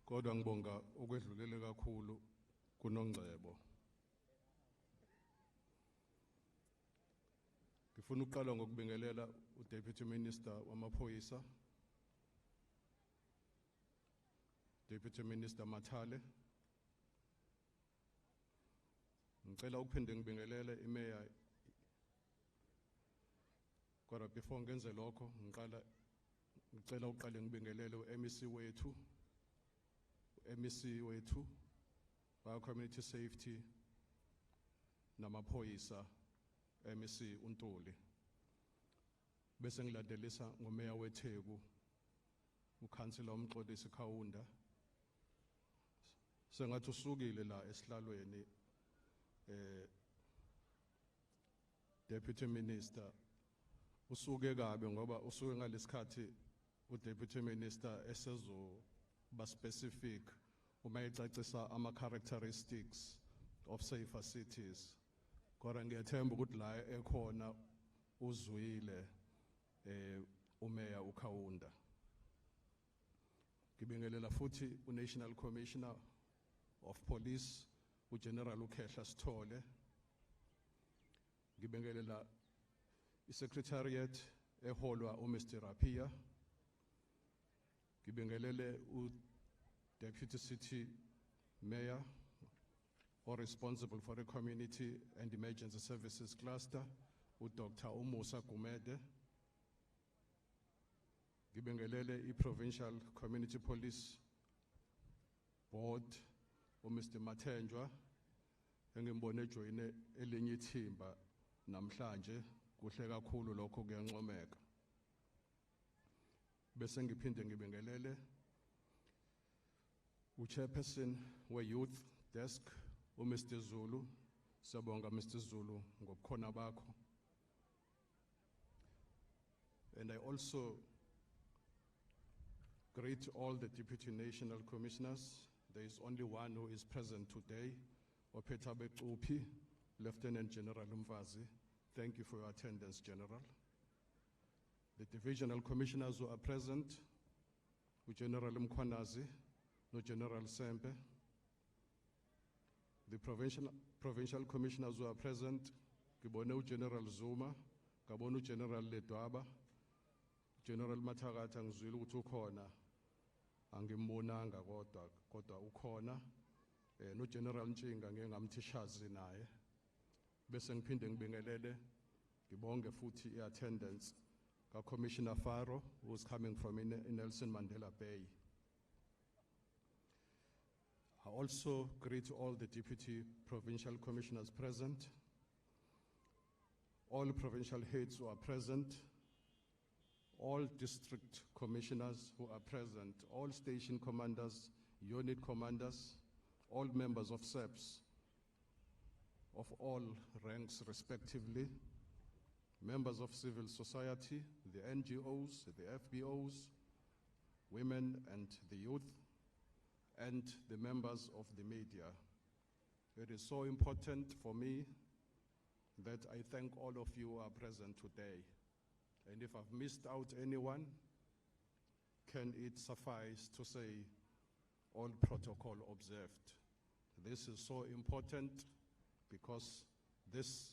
Speaker 9: Kodwa ngibonga okwedlulele kakhulu kuNongcebo. Ngifuna ukuqala ngokubingelela uDeputy Minister wamaphoyisa, Deputy Minister Mathale. Ngicela ukuphinde ngibingelele iMayor. Kodwa before ngenze lokho ngicela uqale ngibingelele uMEC wethu wa Community Safety namaphoyisa, MEC uNtuli. Bese ngilandelisa ngoMeya weTheku, uKhansela uMxolisi Khawunda. Sengathi usukile la esihlalweni Deputy Minister. Usuke kabe ngoba usuke ngalesikhathi uDeputy Minister esezoba specific uma ecacisa ama characteristics of safer cities. Kodwa ngiyathemba ukuthi la ekhona uzwile uMeya uKhawunda. Ngibingelela futhi uNational Commissioner of Police uGeneral uKhehla Sithole. Ngibingelela iSecretariat eholwa uMr Rapia. Ngibingelele uDeputy City Mayor or responsible for the Community and Emergency Services Cluster, uDr. Umusa Gumede. Ngibingelele iProvincial Community Police Board, uMr Mathenjwa, engimbone ejoyine elinye ithimba namhlanje. Kuhle kakhulu lokho kuyancomeka. Bese ngiphinde ngibingelele uChairperson we-Youth Desk, uMr Zulu. Siyabonga Mr Zulu ngobukhona bakho. And I also greet all the Deputy National Commissioners. There is only one who is present today, Ophetha Becupi, Lieutenant General Mvazi. Thank you for your attendance, General. The divisional commissioners who are present, General Mkwanazi, General Sempe. The provincial commissioners who are present, General Zuma, General Ledwaba, General Matagata ngizwile ukuthi ukhona, angimbonanga kodwa ukhona, General Nchinga ngeke ngamthishazi naye. Bese ngiphinde ngibingelele ngibonge futhi i-attendance ka-Commissioner Faro, who is coming from Nelson Mandela Bay. I also greet all the deputy provincial commissioners present, all provincial heads who are present, all district commissioners who are present, all station commanders, unit commanders, all members of SAPS, of all ranks respectively, members of civil society, the NGOs, the FBOs, women and the youth, and the members of the media. It is so important for me that I thank all of you who are present today. And if I've missed out anyone, can it suffice to say all protocol observed? This is so important because this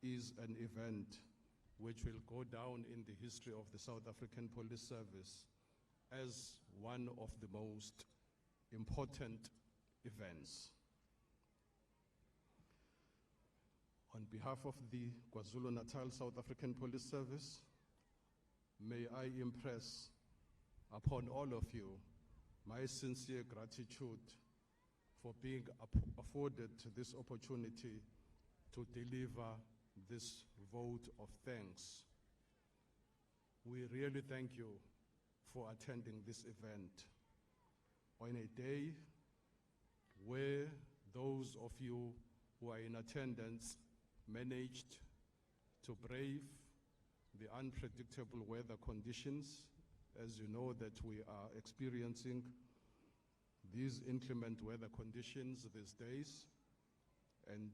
Speaker 9: is an event which will go down in the history of the South African Police Service as one of the most important events. On behalf of the KwaZulu-Natal South African Police Service, may I impress upon all of you my sincere gratitude for being afforded this opportunity to deliver this vote of thanks. We really thank you for attending this event on a day where those of you who are in attendance managed to brave the unpredictable weather conditions. As you know that we are experiencing these inclement weather conditions these days, and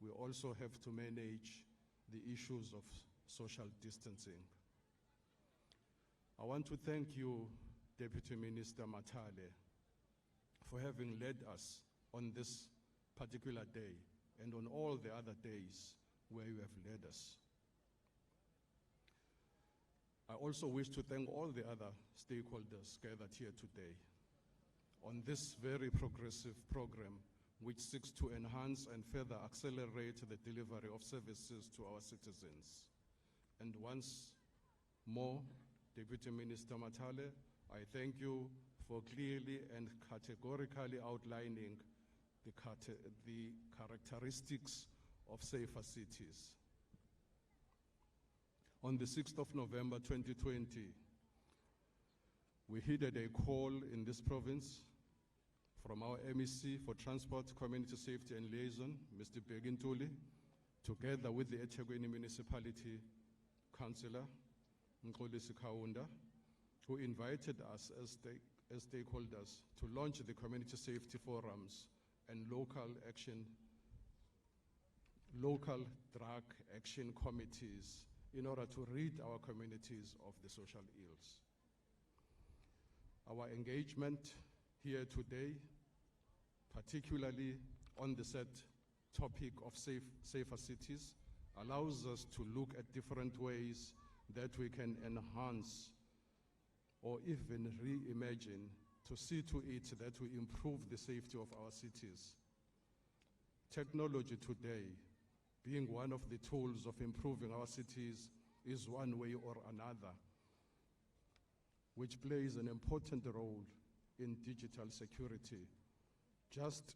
Speaker 9: we also have to manage the issues of social distancing. I want to thank you, Deputy Minister Matale, for having led us on this particular day and on all the other days where you have led us. I also wish to thank all the other stakeholders gathered here today on this very progressive program which seeks to enhance and further accelerate the delivery of services to our citizens. And once more, Deputy Minister Matale, I thank you for clearly and categorically outlining the characteristics of safer cities. On the 6th of November 2020, we heeded a call in this province from our MEC for Transport, Community Safety and Liaison, Mr. Begintuli, together with the Ethekwini Municipality Councillor, Mxolisi Kaunda, who invited us as stakeholders to launch the community safety forums and local drug action committees in order to rid our communities of the social ills. Our engagement here today, particularly on the set topic of safer cities, allows us to look at different ways that we can enhance or even reimagine to see to it that we improve the safety of our cities. Technology today, being one of the tools of improving our cities, is one way or another, which plays an important role in digital security, just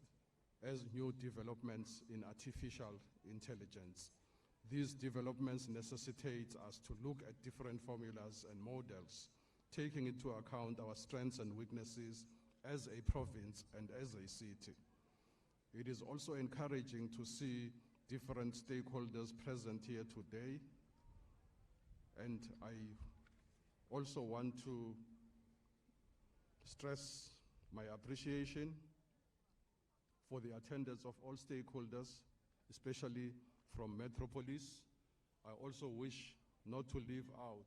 Speaker 9: as new developments in artificial intelligence. These developments necessitate us to look at different formulas and models, taking into account our strengths and weaknesses as a province and as a city. It is also encouraging to see different stakeholders present here today, and I also want to stress my appreciation for the attendance of all stakeholders, especially from Metropolis. I also wish not to leave out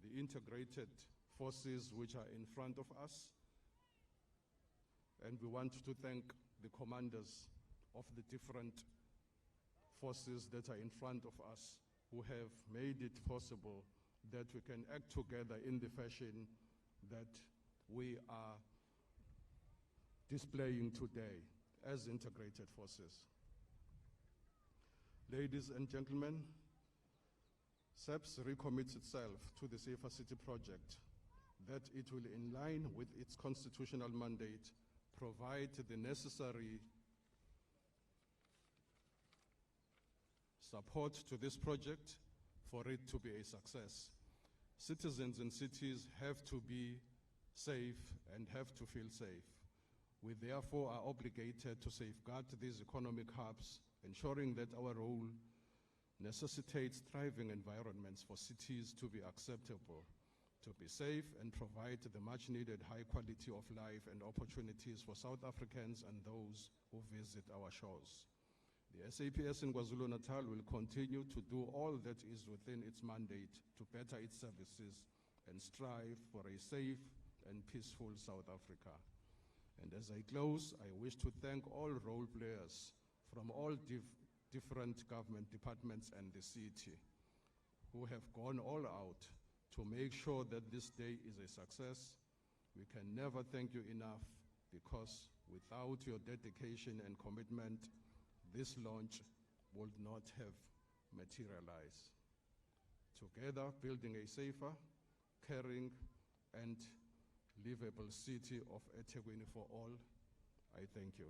Speaker 9: the integrated forces which are in front of us, and we want to thank the commanders of the different forces that are in front of us who have made it possible that we can act together in the fashion that we are displaying today as integrated forces. Ladies and gentlemen, SAPS recommits itself to the Safer City project, that it will, in line with its constitutional mandate, provide the necessary support to this project for it to be a success. Citizens in cities have to be safe and have to feel safe. We therefore are obligated to safeguard these economic hubs, ensuring that our role necessitates thriving environments for cities to be acceptable, to be safe and provide the much needed high quality of life and opportunities for South Africans and those who visit our shores. The SAPS in KwaZulu-Natal will continue to do all that is within its mandate to better its services and strive for a safe and peaceful South Africa. And as I close, I wish to thank all role players from all different government departments and the city who have gone all out to make sure that this day is a success. We can never thank you enough, because without your dedication and commitment, this launch would not have materialized. together building a safer, caring, and livable city of Ethekwini for all. I thank you.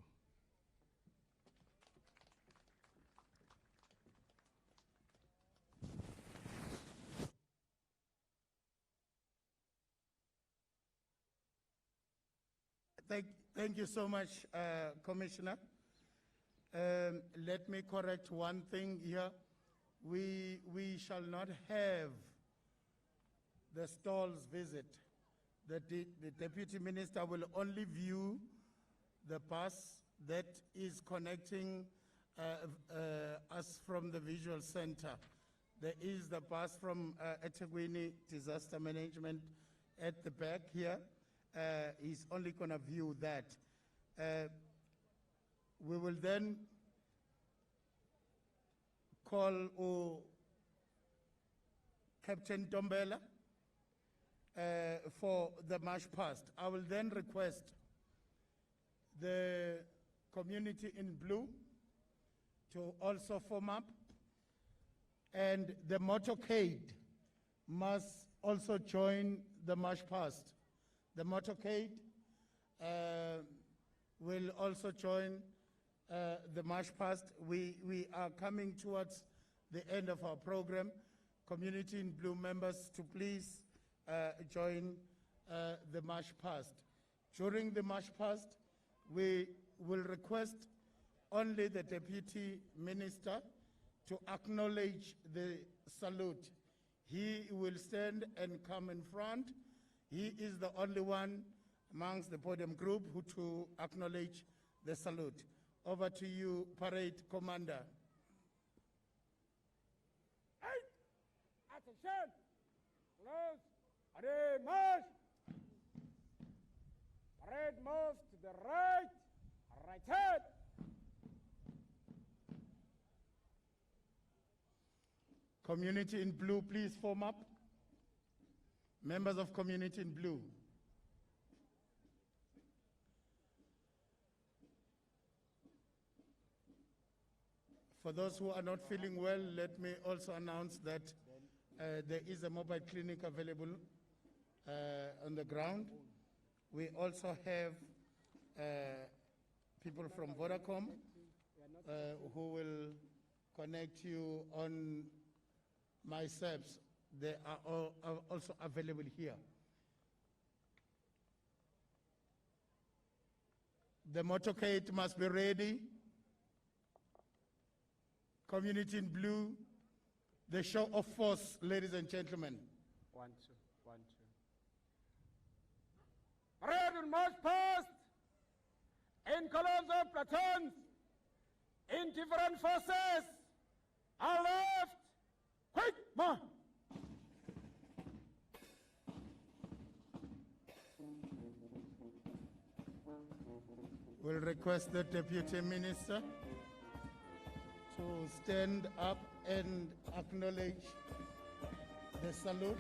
Speaker 5: Thank you so much, Commissioner. Let me correct one thing here. We shall not have the stalls visit. The Deputy Minister will only view the bus that is connecting us from the visual center. There is the bus from Ethekwini Disaster Management at the back here. He's only going to view that. We will then call Captain Tombela for the march past. I will then request the community in blue to also form up, and the motorcade must also join the march past. The motorcade will also join the march past. We are coming towards the end of our program. Community in blue members to please join the march past. During the march past, we will request only the Deputy Minister to acknowledge the salute. He will stand and come in front. He is the only one amongst the podium group who to acknowledge the salute. Over to you, Parade Commander.
Speaker 8: Attention! Close. Parade march! Parade moves to the right. Right hand.
Speaker 5: Community in blue, please form up. Members of Community in blue. For those who are not feeling well, let me also announce that there is a mobile clinic available on the ground. We also have people from Vodacom who will connect you on my SAPS. They are also available here. The motorcade must be ready. Community in blue, the show of force, ladies and gentlemen.
Speaker 8: 1, 2, 1, 2. Parade will march past in columns of platoons, in different forces. Our left, quick, march.
Speaker 5: We'll request the Deputy Minister to stand up and acknowledge the salute.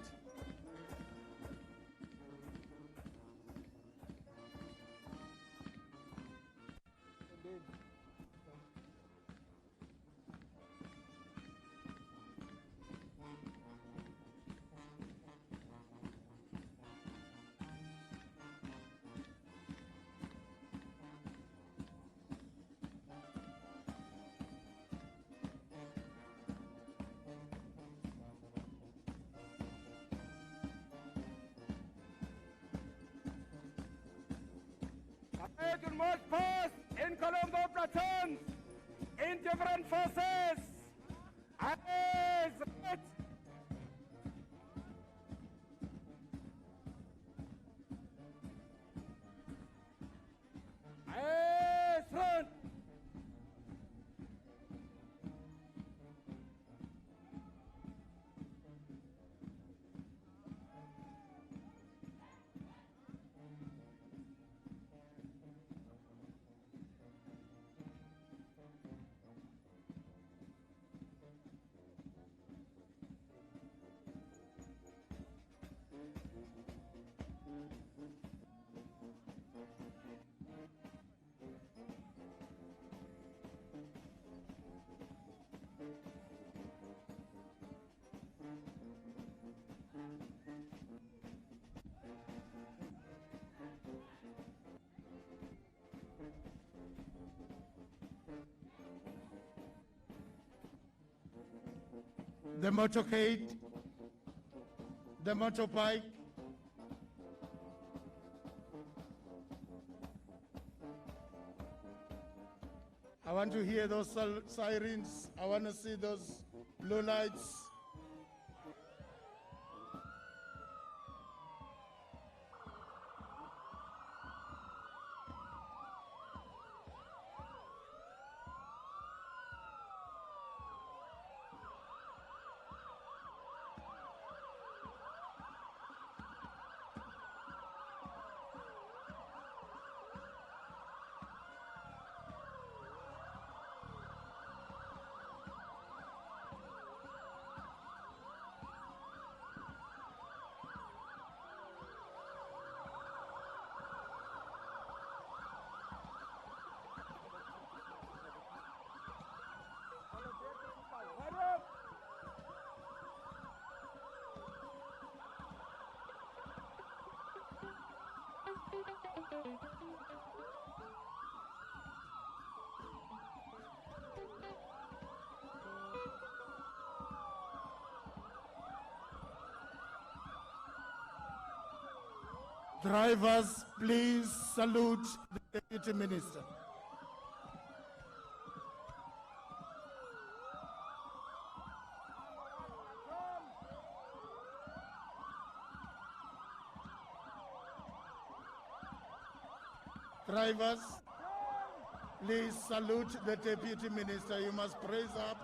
Speaker 8: Parade will march past in columns of platoons, in different forces. Eyes right. Eyes front.
Speaker 5: the motorcade, the motorbike. I want to hear those sirens. I want to see those blue lights. Drivers, please salute the Deputy Minister. Drivers, please salute the Deputy Minister. You must praise up.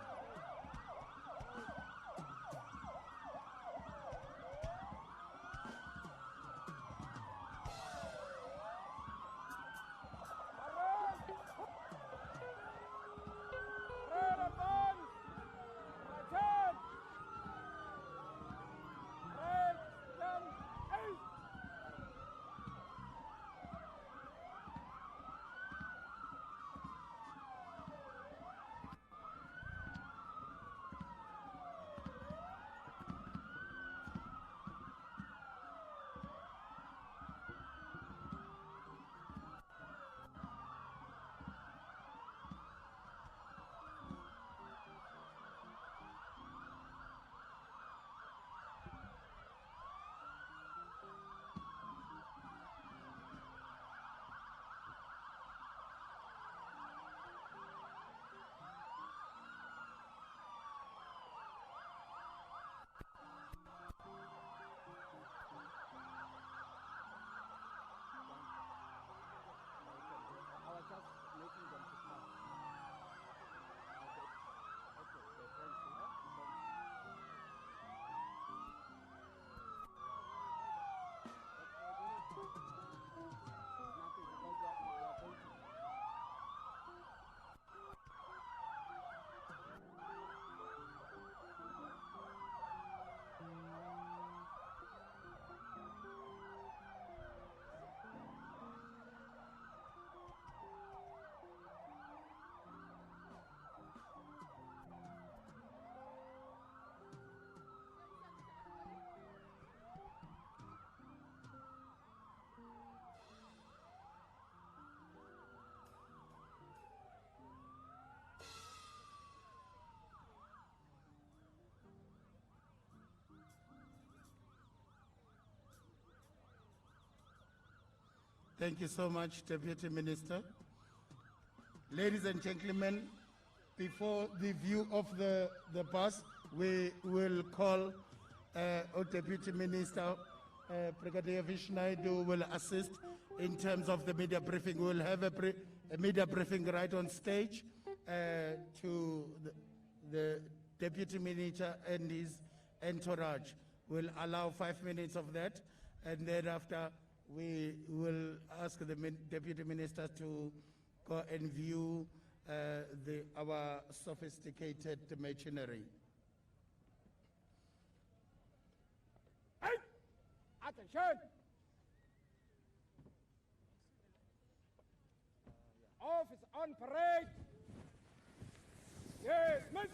Speaker 5: Thank you so much, Deputy Minister. Ladies and gentlemen, before the view of the bus, we will call our Deputy Minister, Brigadier Vishnaidu will assist in terms of the media briefing. We will have a media briefing right on stage to the Deputy Minister and his entourage. We'll allow 5 minutes of that, and then after we will ask the Deputy Minister to go and view our sophisticated machinery.
Speaker 8: Hey! Attention! Office on parade. Yes, miss.